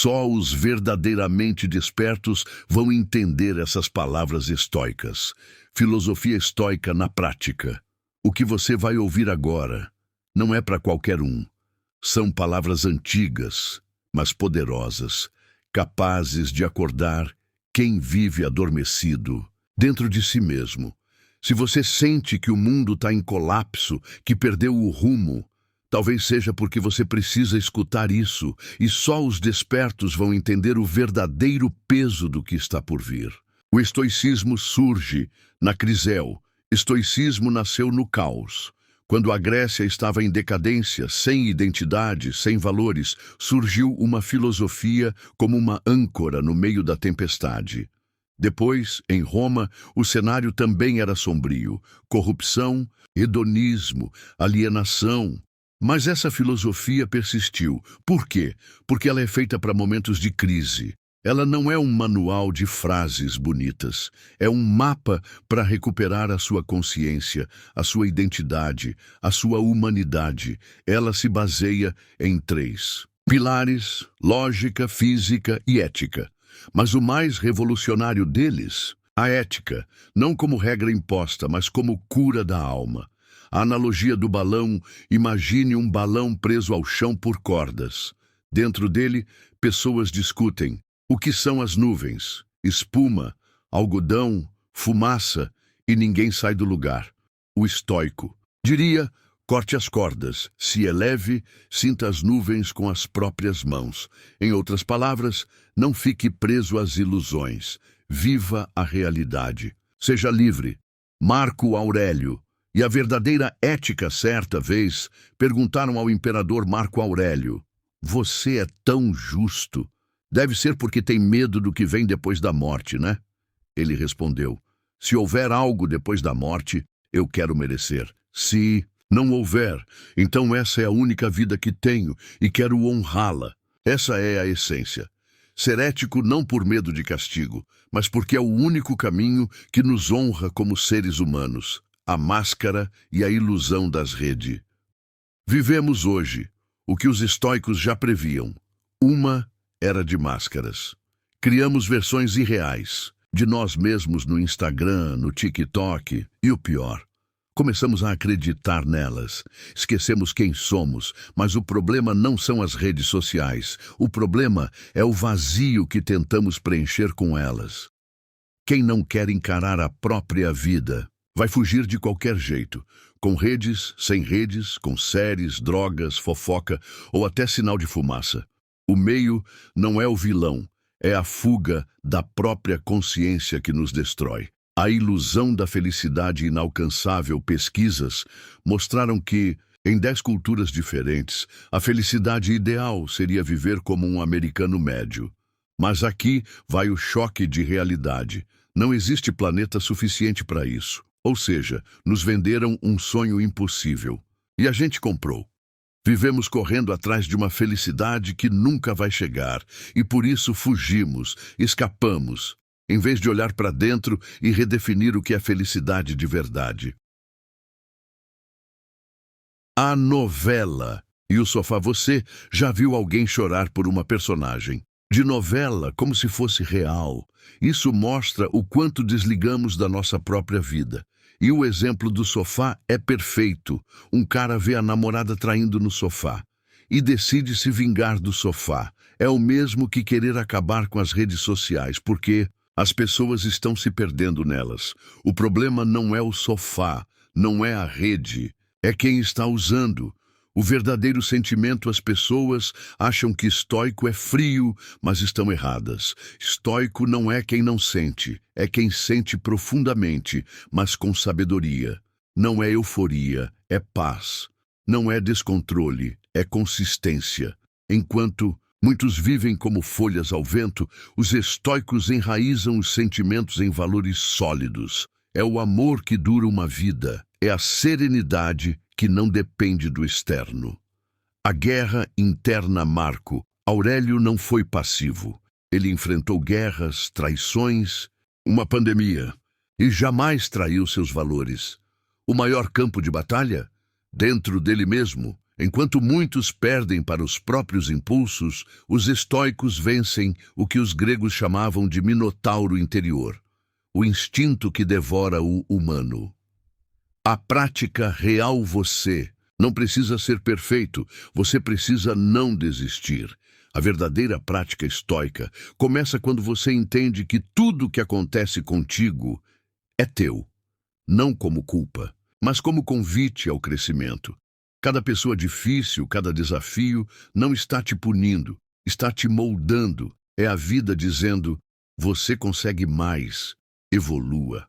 Só os verdadeiramente despertos vão entender essas palavras estoicas. Filosofia estoica na prática. O que você vai ouvir agora não é para qualquer um. São palavras antigas, mas poderosas, capazes de acordar quem vive adormecido dentro de si mesmo. Se você sente que o mundo está em colapso, que perdeu o rumo, talvez seja porque você precisa escutar isso, e só os despertos vão entender o verdadeiro peso do que está por vir. O estoicismo surge na Criseu. Estoicismo nasceu no caos. Quando a Grécia estava em decadência, sem identidade, sem valores, surgiu uma filosofia como uma âncora no meio da tempestade. Depois, em Roma, o cenário também era sombrio. Corrupção, hedonismo, alienação. Mas essa filosofia persistiu. Por quê? Porque ela é feita para momentos de crise. Ela não é um manual de frases bonitas. É um mapa para recuperar a sua consciência, a sua identidade, a sua humanidade. Ela se baseia em 3 pilares: lógica, física e ética. Mas o mais revolucionário deles, a ética, não como regra imposta, mas como cura da alma. A analogia do balão: imagine um balão preso ao chão por cordas. Dentro dele, pessoas discutem. O que são as nuvens? Espuma, algodão, fumaça, e ninguém sai do lugar. O estoico diria: corte as cordas, se eleve, sinta as nuvens com as próprias mãos. Em outras palavras, não fique preso às ilusões. Viva a realidade. Seja livre. Marco Aurélio. E a verdadeira ética, certa vez, perguntaram ao imperador Marco Aurélio: você é tão justo? Deve ser porque tem medo do que vem depois da morte, né? Ele respondeu: se houver algo depois da morte, eu quero merecer. Se não houver, então essa é a única vida que tenho e quero honrá-la. Essa é a essência. Ser ético não por medo de castigo, mas porque é o único caminho que nos honra como seres humanos. A máscara e a ilusão das redes. Vivemos hoje o que os estoicos já previam. Uma era de máscaras. Criamos versões irreais de nós mesmos no Instagram, no TikTok e o pior, começamos a acreditar nelas. Esquecemos quem somos, mas o problema não são as redes sociais. O problema é o vazio que tentamos preencher com elas. Quem não quer encarar a própria vida vai fugir de qualquer jeito, com redes, sem redes, com séries, drogas, fofoca ou até sinal de fumaça. O meio não é o vilão, é a fuga da própria consciência que nos destrói. A ilusão da felicidade inalcançável. Pesquisas mostraram que, em 10 culturas diferentes, a felicidade ideal seria viver como um americano médio. Mas aqui vai o choque de realidade. Não existe planeta suficiente para isso. Ou seja, nos venderam um sonho impossível. E a gente comprou. Vivemos correndo atrás de uma felicidade que nunca vai chegar, e por isso fugimos, escapamos, em vez de olhar para dentro e redefinir o que é felicidade de verdade. A novela e o sofá. Você já viu alguém chorar por uma personagem de novela como se fosse real? Isso mostra o quanto desligamos da nossa própria vida. E o exemplo do sofá é perfeito. Um cara vê a namorada traindo no sofá e decide se vingar do sofá. É o mesmo que querer acabar com as redes sociais, porque as pessoas estão se perdendo nelas. O problema não é o sofá, não é a rede, é quem está usando. O verdadeiro sentimento. As pessoas acham que estoico é frio, mas estão erradas. Estoico não é quem não sente, é quem sente profundamente, mas com sabedoria. Não é euforia, é paz. Não é descontrole, é consistência. Enquanto muitos vivem como folhas ao vento, os estoicos enraizam os sentimentos em valores sólidos. É o amor que dura uma vida, é a serenidade que não depende do externo. A guerra interna. Marco Aurélio não foi passivo. Ele enfrentou guerras, traições, uma pandemia, e jamais traiu seus valores. O maior campo de batalha? Dentro dele mesmo. Enquanto muitos perdem para os próprios impulsos, os estoicos vencem o que os gregos chamavam de minotauro interior, o instinto que devora o humano. A prática real você não precisa ser perfeito, você precisa não desistir. A verdadeira prática estoica começa quando você entende que tudo que acontece contigo é teu, não como culpa, mas como convite ao crescimento. Cada pessoa difícil, cada desafio não está te punindo, está te moldando. É a vida dizendo: você consegue mais, evolua.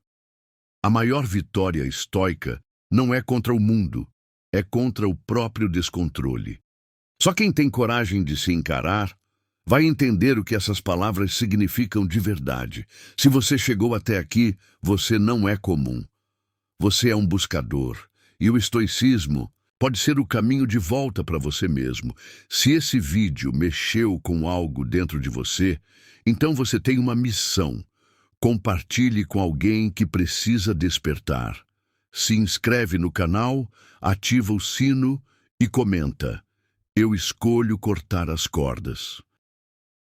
A maior vitória estoica não é contra o mundo, é contra o próprio descontrole. Só quem tem coragem de se encarar vai entender o que essas palavras significam de verdade. Se você chegou até aqui, você não é comum. Você é um buscador, e o estoicismo pode ser o caminho de volta para você mesmo. Se esse vídeo mexeu com algo dentro de você, então você tem uma missão. Compartilhe com alguém que precisa despertar. Se inscreve no canal, ativa o sino e comenta: eu escolho cortar as cordas.